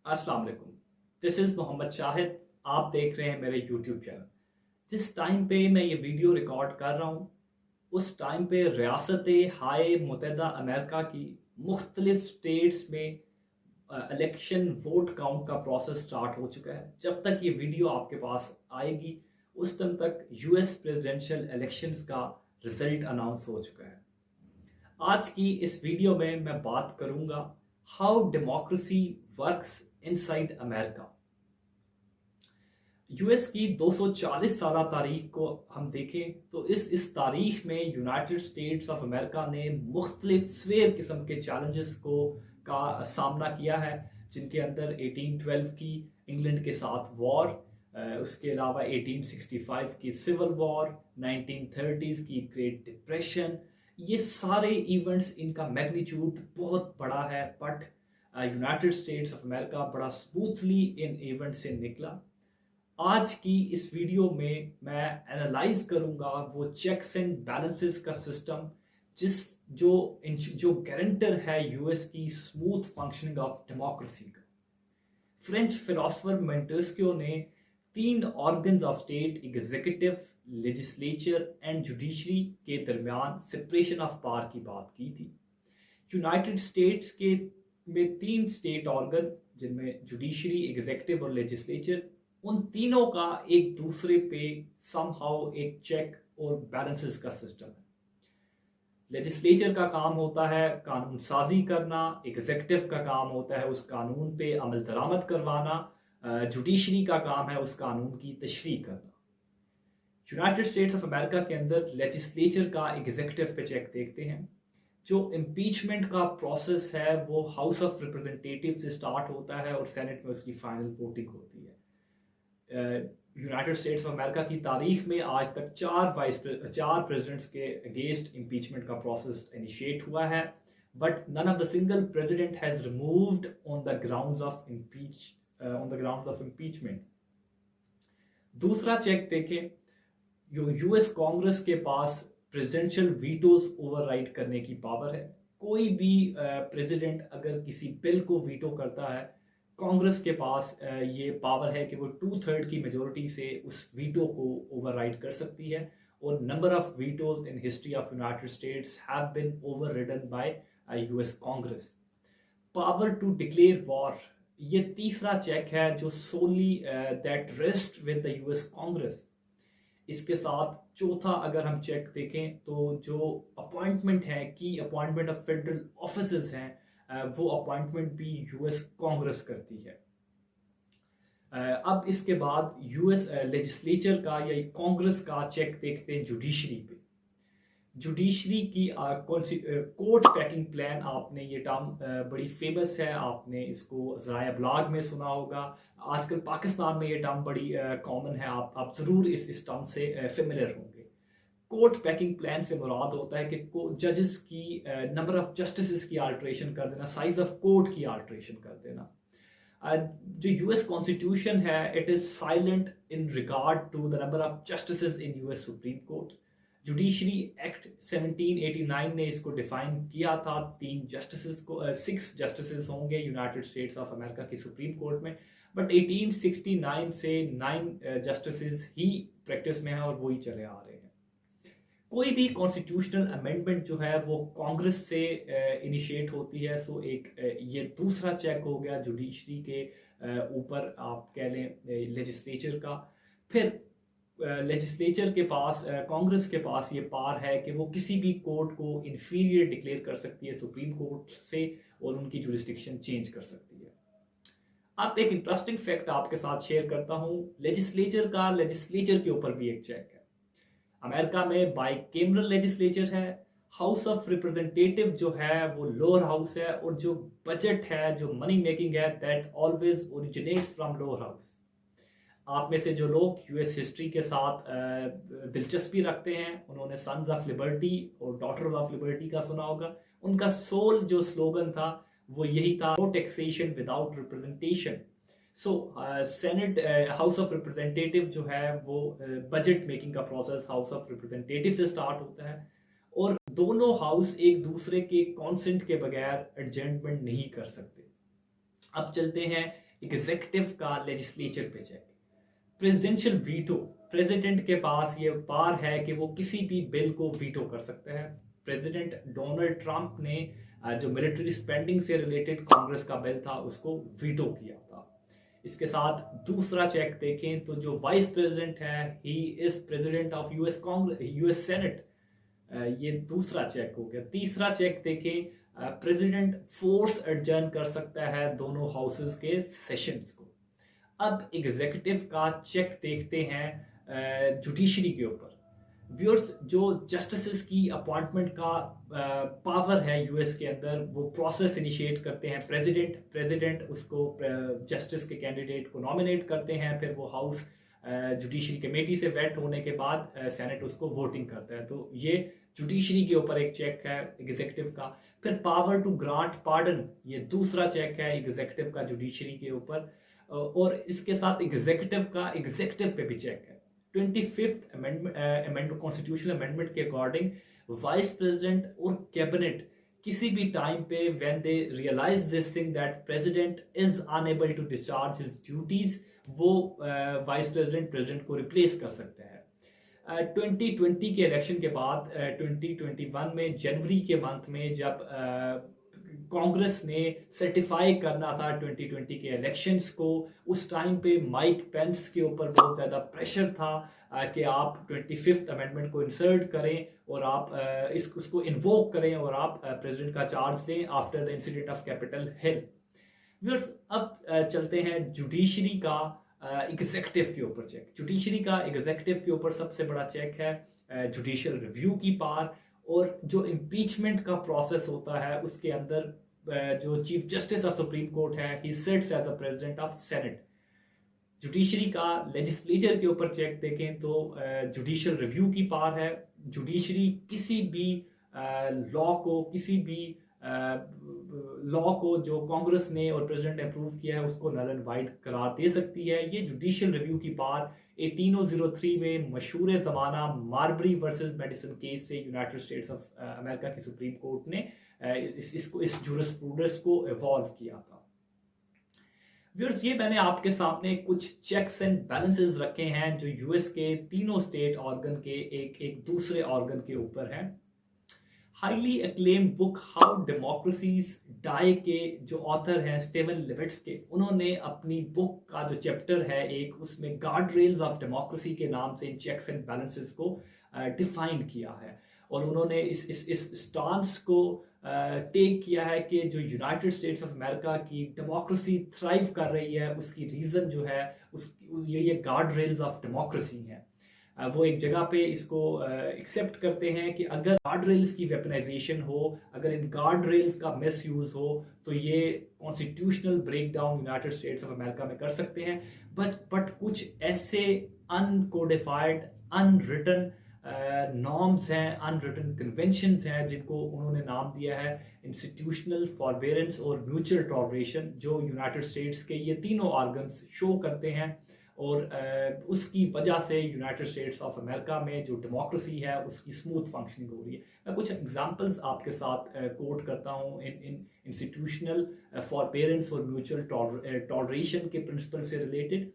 अस्सलाम वालेकुम। This is Mohammad Shahid. आप देख रहे हैं मेरे यूट्यूब चैनल। जिस टाइम पे मैं ये वीडियो रिकॉर्ड कर रहा हूँ उस टाइम पे रियासत हाय मुत्तहदा अमेरिका की मुख्तलिफ स्टेट्स में इलेक्शन वोट काउंट का प्रोसेस स्टार्ट हो चुका है। जब तक ये वीडियो आपके पास आएगी उस टाइम तक यूएस प्रेसिडेंशियल इलेक्शंस का रिजल्ट अनाउंस हो चुका है। आज की इस वीडियो में मैं बात करूंगा how democracy works inside America. US की 240 साल तारीख को हम देखें तो इस तारीख में यूनाइटेड स्टेट्स ऑफ अमेरिका ने मुख्तलिफ स्वेर किस्म के चैलेंजेस को का सामना किया है, जिनके अंदर 1812 की इंग्लैंड के साथ वॉर, उसके अलावा 1865 की सिविल वॉर, 1930s की ग्रेट डिप्रेशन, ये सारे इवेंट्स इनका मैग्नीट्यूड बहुत बड़ा है। But United States of America बड़ा स्मूथली इन इवेंट से निकला। आज की इस वीडियो में मैं एनालाइज करूंगा वो चेक्स एंड बैलेंसेस का सिस्टम जो गारंटर है यूएस की स्मूथ फंक्शनिंग ऑफ डेमोक्रेसी का। फ्रेंच फिलोसोफर मोंटेस्क्यू ने 3 organs of state, executive, legislature and judiciary के दरमियान सेपरेशन ऑफ पावर की बात की थी। यूनाइटेड स्टेट्स के में 3 स्टेट ऑर्गन जिनमें जुडिशरी, एग्जीक्यूटिव और लेजिस्लेचर, उन तीनों का एक दूसरे पे समहाउ एक चेक और बैलेंसेस का सिस्टम है। लेजिस्लेचर का काम होता है कानून साजी करना, एग्जीक्यूटिव का काम होता है उस कानून पे अमल दरामद करवाना, जुडिशरी का काम है उस कानून की तशरीह करना। यूनाइटेड स्टेट्स ऑफ अमेरिका के अंदर लेजिस्लेचर का एग्जीक्यूटिव पे चेक देखते हैं। जो इम्पीचमेंट का प्रोसेस है वो हाउस ऑफ रिप्रेजेंटेटिव से स्टार्ट होता है और सेनेट में उसकी फाइनल वोटिंग होती है। यूनाइटेड स्टेट्स ऑफ अमेरिका की तारीख में आज तक 4 प्रेसिडेंट्स के अगेंस्ट इम्पीचमेंट का प्रोसेस इनिशिएट हुआ है, but none of the single president has removed on the grounds of impeachment. दूसरा चेक देखें, जो यूएस कांग्रेस के पास प्रेसिडेंशियल वीटोज ओवरराइड करने की पावर है। कोई भी प्रेसिडेंट अगर किसी बिल को वीटो करता है, कांग्रेस के पास ये पावर है कि वो 2/3 की मेजोरिटी से उस वीटो को ओवरराइड कर सकती है। और number of vetoes in history of United States have been overridden by US Congress. Power to declare war, ये तीसरा चेक है जो solely that rest with the US Congress. इसके साथ चौथा अगर हम चेक देखें तो जो अपॉइंटमेंट है, की अपॉइंटमेंट ऑफ फेडरल ऑफिसर्स हैं, वो अपॉइंटमेंट भी यूएस कांग्रेस करती है। अब इसके बाद यूएस लेजिस्लेचर का या कांग्रेस का चेक देखते हैं जुडिशरी पे। जुडिशरी की कोर्ट पैकिंग प्लान, आपने ये टर्म बड़ी फेमस है, आपने इसको ज़राया ब्लॉग में सुना होगा। आजकल पाकिस्तान में ये टर्म बड़ी कॉमन है, आप ज़रूर इस टर्म से फेमिलियर होंगे। कोर्ट पैकिंग प्लान से मुराद होता है कि जजेस की नंबर ऑफ जस्टिस की आल्ट्रेशन कर देना, साइज ऑफ कोर्ट की आल्ट्रेशन कर देना। जो यूएस कॉन्स्टिट्यूशन है it is silent in regard to the number of justice in US supreme court. Judiciary act 1789 ने इसको डिफाइन किया था, 6 जस्टिस होंगे यूनाइटेड स्टेट्स ऑफ अमेरिका की सुप्रीम कोर्ट में, बट 1869 से 9 जस्टिस ही प्रैक्टिस में है और वही चले आ रहे हैं। कोई भी कॉन्स्टिट्यूशनल अमेंडमेंट जो है वो कांग्रेस से इनिशिएट होती है। सो एक ये दूसरा चेक हो गया जुडिशरी के ऊपर, आप कह लें लेजिस्लेचर का। फिर लेजिस्लेचर के पास, कांग्रेस के पास ये पावर है कि वो किसी भी कोर्ट को इन्फीरियर डिक्लेयर कर सकती है सुप्रीम कोर्ट से और उनकी जुरिस्डिक्शन चेंज कर सकती है। अब एक इंटरेस्टिंग फैक्ट आपके साथ शेयर करता हूँ, लेजिस्लेचर के ऊपर भी एक चेक है। अमेरिका में बाइकेमरल लेजिस्लेचर है, हाउस ऑफ रिप्रेजेंटेटिव जो है वो लोअर हाउस है, और जो बजट है, जो मनी मेकिंग है, that always originates from lower house. आप में से जो लोग यूएस हिस्ट्री के साथ दिलचस्पी रखते हैं, उन्होंने सन्स ऑफ लिबर्टी और डॉटर्स ऑफ लिबर्टी का सुना होगा। उनका सोल जो स्लोगन था वो यही था, no taxation without representation. So senate, house of representative जो है वो बजट मेकिंग का प्रोसेस हाउस ऑफ रिप्रेजेंटेटिव से स्टार्ट होता है, और दोनों हाउस एक दूसरे के कॉन्सेंट के बगैर एडजमेंट नहीं कर सकते। अब चलते हैं एग्जीक्यूटिव का लेजिस्लेचर पे चेक। प्रेसिडेंशियल वीटो, प्रेसिडेंट के पास ये पावर है कि वो किसी भी बिल को वीटो कर सकता है। प्रेसिडेंट डोनाल्ड ट्रंप ने जो मिलिट्री स्पेंडिंग से रिलेटेड कांग्रेस का बिल था उसको वीटो किया था। इसके साथ दूसरा चेक देखें तो जो वाइस प्रेसिडेंट है, he is president of US Congress, US senate, ये दूसरा चेक हो गया। तीसरा चेक देखें, प्रेसिडेंट फोर्स एडजर्न कर सकता है दोनों हाउसेस के सेशंस को। अब एग्जीक्यूटिव का चेक देखते हैं जुडिशरी के ऊपर। व्यूअर्स, जो जस्टिस की अपॉइंटमेंट का पावर है यूएस के अंदर, वो प्रोसेस इनिशिएट करते हैं प्रेसिडेंट उसको जस्टिस के कैंडिडेट को नॉमिनेट करते हैं, फिर वो हाउस जुडिशरी कमेटी से वेट होने के बाद सेनेट उसको वोटिंग करता है। तो ये जुडिशरी के ऊपर एक चेक है एग्जीक्यूटिव का। फिर पावर टू ग्रांट पार्डन, ये दूसरा चेक है एग्जीक्यूटिव का जुडिशरी के ऊपर। और इसके साथ एग्जीक्यूटिव का एग्जीक्यूटिव पे भी चेक है। 25th अमेंडमेंट कॉन्स्टिट्यूशनल अमेंडमेंट के अकॉर्डिंग वाइस प्रेसिडेंट और कैबिनेट किसी भी टाइम पे when they realise this thing that president is unable to discharge his duties, वो वाइस प्रेसिडेंट को रिप्लेस कर सकते हैं। 2020 के इलेक्शन के बाद 2021 में जनवरी के मंथ में जब कांग्रेस ने सर्टिफाई करना था 2020 के इलेक्शंस को, उस टाइम पे माइक पेंस के ऊपर बहुत ज़्यादा प्रेशर था कि आप 25th अमेंडमेंट को इंसर्ट करें और आप उसको इन्वोक करें और आप प्रेसिडेंट का चार्ज लें after the incident of Capitol Hill. Viewers, अब चलते हैं जुडिशरी का एग्जीक्यूटिव के ऊपर चेक। जुडिशरी का एग्जीक्यूटिव के ऊपर सबसे बड़ा चेक है जुडिशियल रिव्यू की पावर। और जो इम्पीचमेंट का प्रोसेस होता है उसके अंदर जो chief justice of supreme court है, he sits as the president of senate. Judiciary का लेजिस्लेचर के ऊपर चेक देखें तो जुडिशियल रिव्यू की पावर है। जुडिशरी किसी भी लॉ को, किसी भी लॉ को जो कांग्रेस ने और प्रेसिडेंट ने अप्रूव किया है उसको नल एंड वाइड करार दे सकती है। ये जुडिशियल रिव्यू की पावर 1803 में मशहूर ज़माना मार्बरी वर्सेस मेडिसन केस से यूनाइटेड स्टेट्स ऑफ अमेरिका की सुप्रीम कोर्ट ने इस जूरिस्प्रूडेंस को इवॉल्व किया था। व्यूअर्स, ये मैंने आपके सामने कुछ चेक्स एंड बैलेंसेस रखे हैं जो यूएस के तीनों स्टेट ऑर्गन के एक दूसरे ऑर्गन के ऊपर हैं। Highly acclaimed book how democracies die के जो ऑथर हैं स्टीवन लेविट्स्की, उन्होंने अपनी बुक का जो चैप्टर है एक, उसमें गार्ड रेल्स ऑफ डेमोक्रेसी के नाम से इन चेक्स एंड बैलेंसेस को डिफाइन किया है। और उन्होंने इस स्टांस को टेक किया है कि जो यूनाइटेड स्टेट्स ऑफ अमेरिका की डेमोक्रेसी थ्राइव कर रही है उसकी रीज़न जो है ये गार्ड रेल्स ऑफ डेमोक्रेसी हैं। वो एक जगह पे इसको एक्सेप्ट करते हैं कि अगर गार्ड रेल्स की वेपनाइजेशन हो, अगर इन गार्ड रेल्स का मिस यूज हो, तो ये constitutional breakdown United States of America में कर सकते हैं। बट कुछ ऐसे अनकोडिफाइड, अनरिटन नॉर्म्स हैं, अनरिटन कन्वेंशंस हैं जिनको उन्होंने नाम दिया है इंस्टीट्यूशनल फॉरबेरेंस और म्यूचुअल टॉलरेशन, जो यूनाइटेड स्टेट्स के ये तीनों ऑर्गन्स शो करते हैं। और उसकी वजह से यूनाइटेड स्टेट्स ऑफ अमेरिका में जो डेमोक्रेसी है उसकी स्मूथ फंक्शनिंग हो रही है। मैं कुछ एग्जांपल्स आपके साथ कोट करता हूँ इन इंस्टीट्यूशनल फॉरबेरेंस और म्यूचुअल टॉलरेशन के प्रिंसिपल से रिलेटेड।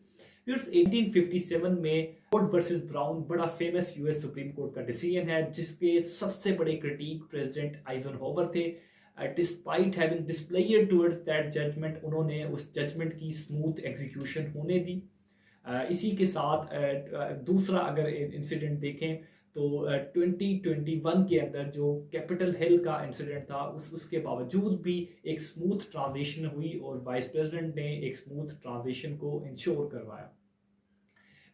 1857 में फोर्ड वर्सेस ब्राउन बड़ा फेमस यूएस सुप्रीम कोर्ट का डिसीजन है जिसके सबसे बड़े क्रिटिक प्रेसिडेंट आइजनहोवर थे। Despite having displeasured towards that judgement, उन्होंने उस जजमेंट की स्मूथ एग्जीक्यूशन होने दी। इसी के साथ दूसरा अगर इंसिडेंट देखें तो 2021 के अंदर जो कैपिटल हिल का इंसिडेंट था उसके बावजूद भी एक स्मूथ ट्रांजिशन हुई और वाइस प्रेसिडेंट ने एक स्मूथ ट्रांजिशन को इंश्योर करवाया।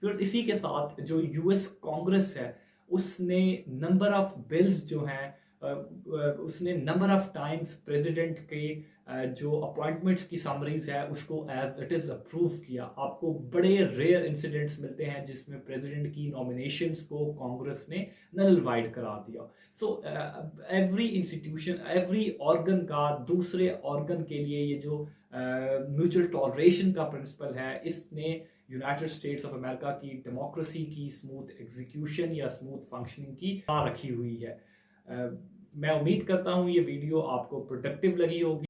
फिर इसी के साथ जो यूएस कांग्रेस है उसने नंबर ऑफ बिल्स जो हैं उसने नंबर ऑफ टाइम्स प्रेसिडेंट के जो अपॉइंटमेंट्स की समरीज है उसको एज इट इज अप्रूव किया। आपको बड़े रेयर इंसिडेंट्स मिलते हैं जिसमें प्रेसिडेंट की नॉमिनेशंस को कांग्रेस ने नल वाइड करा दिया। So every institution, every organ का दूसरे ऑर्गन के लिए ये जो म्यूचुअल टॉलरेशन का प्रिंसिपल है, इसने यूनाइटेड स्टेट्स ऑफ अमेरिका की डेमोक्रेसी की स्मूथ एग्जीक्यूशन या स्मूथ फंक्शनिंग की रखी हुई है। मैं उम्मीद करता हूँ ये वीडियो आपको प्रोडक्टिव लगी होगी।